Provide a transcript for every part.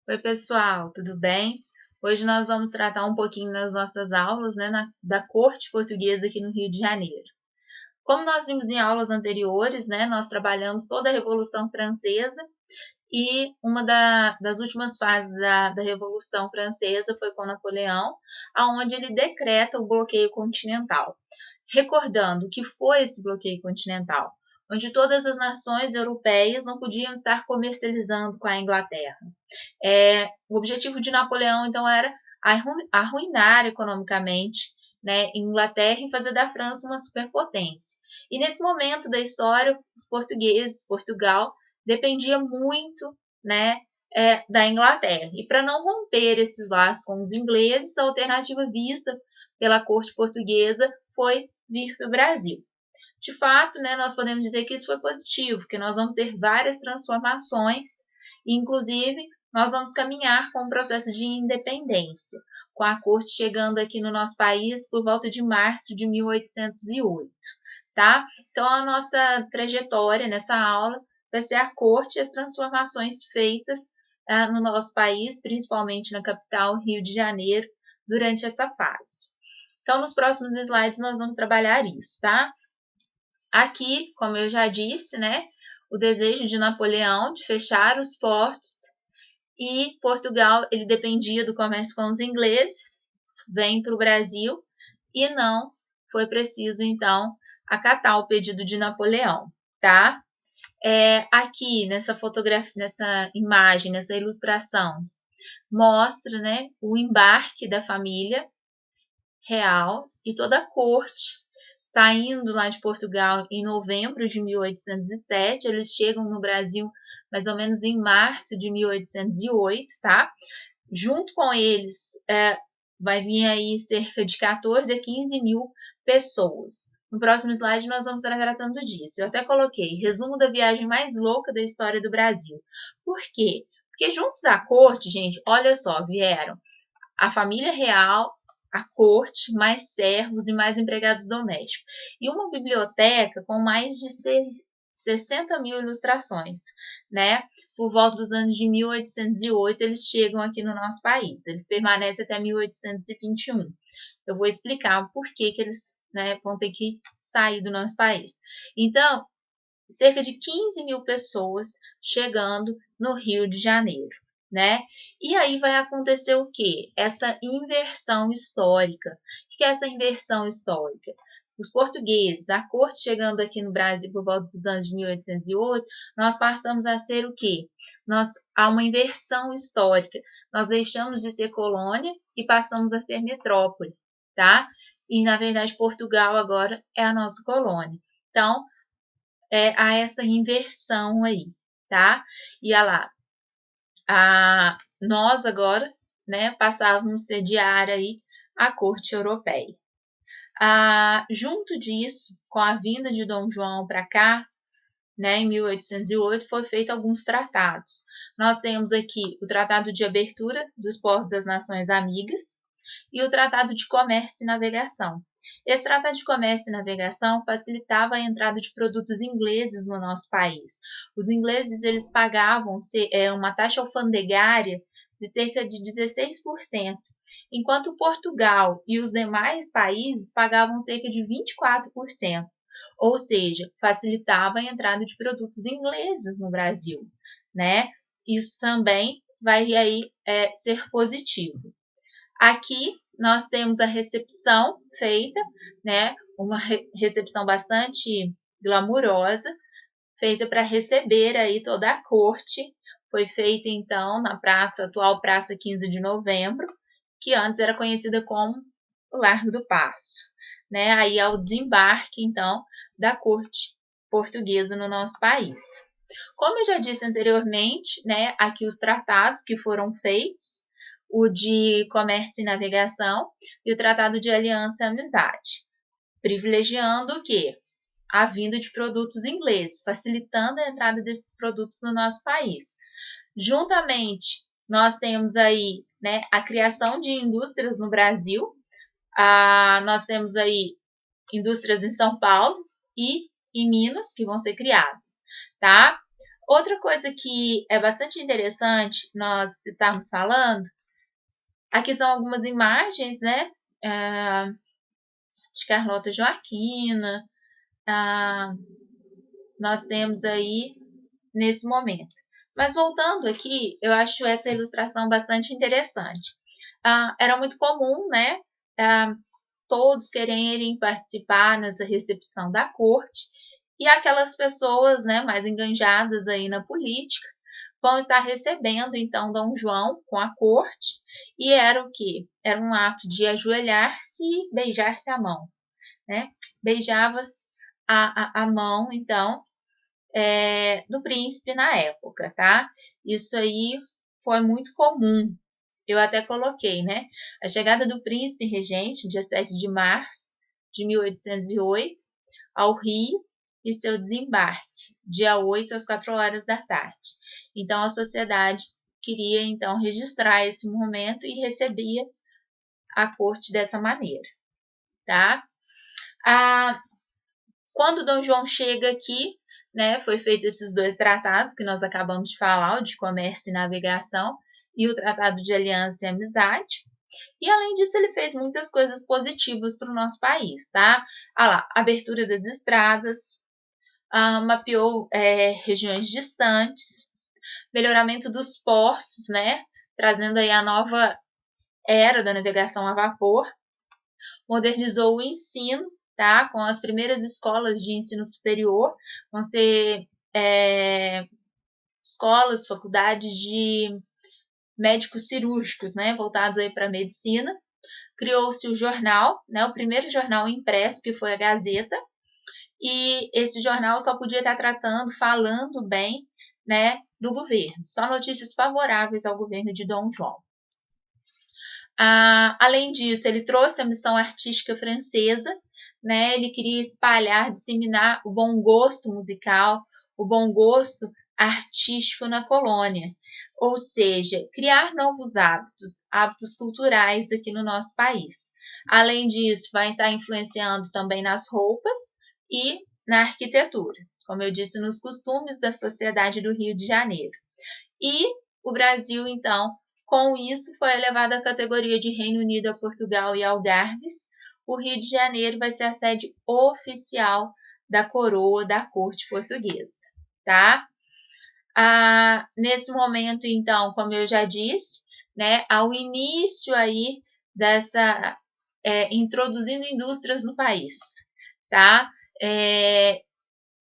Oi, pessoal, tudo bem? Hoje nós vamos tratar um pouquinho nas nossas aulas, né, da corte portuguesa aqui no Rio de Janeiro. Como nós vimos em aulas anteriores, né, nós trabalhamos toda a Revolução Francesa e uma das últimas fases da Revolução Francesa foi com Napoleão, aonde ele decreta o bloqueio continental. Recordando o que foi esse bloqueio continental, onde todas as nações europeias não podiam estar comercializando com a Inglaterra. O objetivo de Napoleão, então, era arruinar economicamente, né, Inglaterra e fazer da França uma superpotência. E nesse momento da história, os portugueses, Portugal, dependia muito, né, da Inglaterra. E para não romper esses laços com os ingleses, a alternativa vista pela corte portuguesa foi vir para o Brasil. De fato, né, nós podemos dizer que isso foi positivo, porque nós vamos ter várias transformações, inclusive nós vamos caminhar com o processo de independência, com a corte chegando aqui no nosso país por volta de março de 1808, tá? Então, a nossa trajetória nessa aula vai ser a corte e as transformações feitas no nosso país, principalmente na capital, Rio de Janeiro, durante essa fase. Então, nos próximos slides nós vamos trabalhar isso, tá? Aqui, como eu já disse, né, o desejo de Napoleão de fechar os portos e Portugal, ele dependia do comércio com os ingleses, vem para o Brasil e não foi preciso, então, acatar o pedido de Napoleão, tá? Aqui, nessa fotografia, nessa imagem, nessa ilustração, mostra, né, o embarque da família real e toda a corte saindo lá de Portugal em novembro de 1807, eles chegam no Brasil mais ou menos em março de 1808, tá? Junto com eles, vai vir aí cerca de 14 a 15 mil pessoas. No próximo slide nós vamos estar tratando disso. Eu até coloquei resumo da viagem mais louca da história do Brasil. Por quê? Porque junto da corte, gente, olha só, vieram a família real, a corte, mais servos e mais empregados domésticos. E uma biblioteca com mais de 60 mil ilustrações, né? Por volta dos anos de 1808, eles chegam aqui no nosso país. Eles permanecem até 1821. Eu vou explicar o porquê que eles, né, vão ter que sair do nosso país. Então, cerca de 15 mil pessoas chegando no Rio de Janeiro, né? E aí vai acontecer o quê? Essa inversão histórica. O que é essa inversão histórica? Os portugueses, a corte chegando aqui no Brasil por volta dos anos de 1808, nós passamos a ser o quê? Há uma inversão histórica. Nós deixamos de ser colônia e passamos a ser metrópole, tá? E, na verdade, Portugal agora é a nossa colônia. Então, há essa inversão aí, tá? E olha lá, nós agora, né, passávamos a sediar aí a corte europeia. Junto disso, com a vinda de Dom João para cá, né, em 1808, foi feito alguns tratados. Nós temos aqui o Tratado de Abertura dos Portos das Nações Amigas e o Tratado de Comércio e Navegação. Esse Tratado de Comércio e Navegação facilitava a entrada de produtos ingleses no nosso país. Os ingleses eles pagavam uma taxa alfandegária de cerca de 16%, enquanto Portugal e os demais países pagavam cerca de 24%, ou seja, facilitava a entrada de produtos ingleses no Brasil, né? Isso também vai aí ser positivo. Aqui nós temos a recepção feita, né? Uma recepção bastante glamurosa, feita para receber aí toda a corte. Foi feita então na atual Praça 15 de Novembro, que antes era conhecida como o Largo do Paço, né? Aí ao desembarque então da corte portuguesa no nosso país. Como eu já disse anteriormente, né? Aqui os tratados que foram feitos, o de comércio e navegação e o tratado de aliança e amizade, privilegiando o quê? A vinda de produtos ingleses, facilitando a entrada desses produtos no nosso país. Juntamente, nós temos aí, né, a criação de indústrias no Brasil. Nós temos aí indústrias em São Paulo e em Minas que vão ser criadas, tá? Outra coisa que é bastante interessante nós estarmos falando, aqui são algumas imagens, né, de Carlota Joaquina, nós temos aí nesse momento. Mas voltando aqui, eu acho essa ilustração bastante interessante. Era muito comum, né, todos quererem participar nessa recepção da corte, e aquelas pessoas, né, mais enganjadas aí na política vão estar recebendo então Dom João com a corte, e era o quê? Era um ato de ajoelhar-se e beijar-se a mão, né? Beijava-se a mão, então, do príncipe na época, tá? Isso aí foi muito comum. Eu até coloquei, né? A chegada do príncipe regente, dia 7 de março de 1808, ao Rio, e seu desembarque, dia 8 às 4 horas da tarde. Então, a sociedade queria, então, registrar esse momento e recebia a corte dessa maneira, tá? Quando Dom João chega aqui, né, foi feito esses dois tratados que nós acabamos de falar, o de comércio e navegação e o tratado de aliança e amizade. E além disso, ele fez muitas coisas positivas para o nosso país, tá? Lá, abertura das estradas, mapeou regiões distantes, melhoramento dos portos, né? Trazendo aí a nova era da navegação a vapor, modernizou o ensino, tá? Com as primeiras escolas de ensino superior, vão ser escolas, faculdades de médicos cirúrgicos, né? Voltados aí para a medicina. Criou-se o jornal, né? O primeiro jornal impresso, que foi a Gazeta, e esse jornal só podia estar tratando, falando bem, né, do governo, só notícias favoráveis ao governo de Dom João. Além disso, ele trouxe a missão artística francesa, né? Ele queria espalhar, disseminar o bom gosto musical, o bom gosto artístico na colônia, ou seja, criar novos hábitos culturais aqui no nosso país. Além disso, vai estar influenciando também nas roupas e na arquitetura, como eu disse, nos costumes da sociedade do Rio de Janeiro. E o Brasil, então, com isso, foi elevado à categoria de Reino Unido, a Portugal e Algarves. O Rio de Janeiro vai ser a sede oficial da coroa da corte portuguesa, tá? Nesse momento, então, como eu já disse, né, ao início aí dessa introduzindo indústrias no país, tá?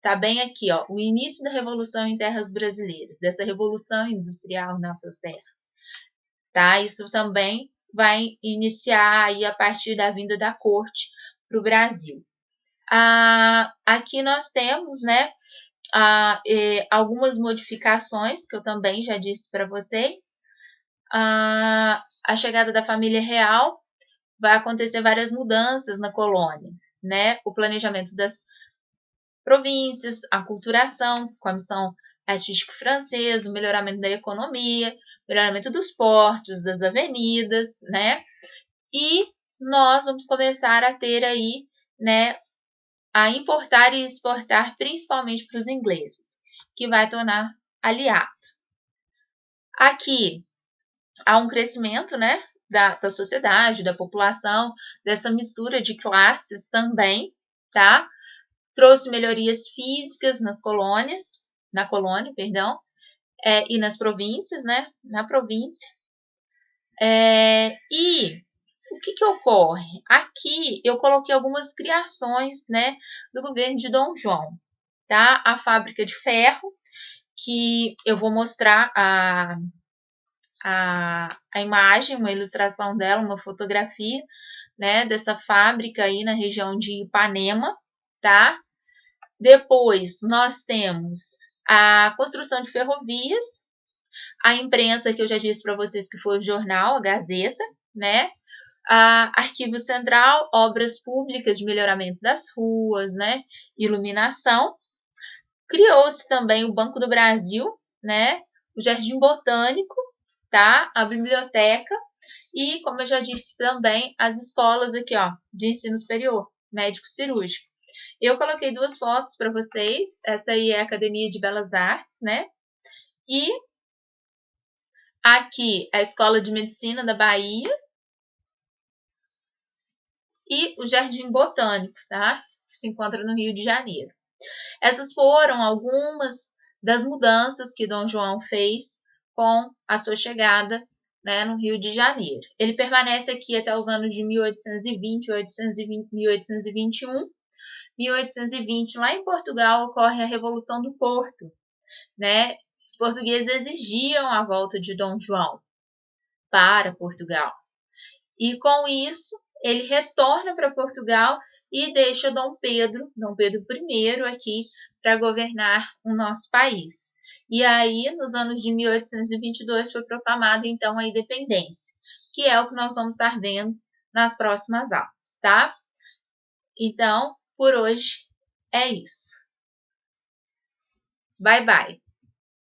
Tá bem aqui, ó, o início da Revolução em terras brasileiras, dessa Revolução Industrial em nossas terras, tá? Isso também vai iniciar aí a partir da vinda da corte para o Brasil. Aqui nós temos, né, algumas modificações que eu também já disse para vocês. A chegada da família real vai acontecer várias mudanças na colônia, né? O planejamento das províncias, a aculturação com a missão artístico-francesa, o melhoramento da economia, melhoramento dos portos, das avenidas, né? E nós vamos começar a ter aí, né, a importar e exportar principalmente para os ingleses, que vai tornar aliado. Aqui há um crescimento, né, da sociedade, da população, dessa mistura de classes também, tá? Trouxe melhorias físicas na colônia, e nas províncias, né? Na província. E o que ocorre? Aqui eu coloquei algumas criações, né, do governo de Dom João, tá? A fábrica de ferro, que eu vou mostrar a imagem, uma ilustração dela, uma fotografia, né, dessa fábrica aí na região de Ipanema, tá? Depois, nós temos a construção de ferrovias, a imprensa, que eu já disse para vocês que foi o jornal, a Gazeta, né? Arquivo Central, obras públicas de melhoramento das ruas, né? Iluminação. Criou-se também o Banco do Brasil, né? O Jardim Botânico, tá? A biblioteca e, como eu já disse também, as escolas aqui, ó, de ensino superior, médico cirúrgico. Eu coloquei 2 fotos para vocês. Essa aí é a Academia de Belas Artes, né? E aqui a Escola de Medicina da Bahia e o Jardim Botânico, tá? Que se encontra no Rio de Janeiro. Essas foram algumas das mudanças que Dom João fez com a sua chegada, né, no Rio de Janeiro. Ele permanece aqui até os anos de 1820, 1821. 1820, lá em Portugal, ocorre a Revolução do Porto, né? Os portugueses exigiam a volta de Dom João para Portugal. E com isso, ele retorna para Portugal e deixa Dom Pedro I aqui para governar o nosso país. E aí, nos anos de 1822, foi proclamada então a independência, que é o que nós vamos estar vendo nas próximas aulas, tá? Então, por hoje é isso. Bye, bye!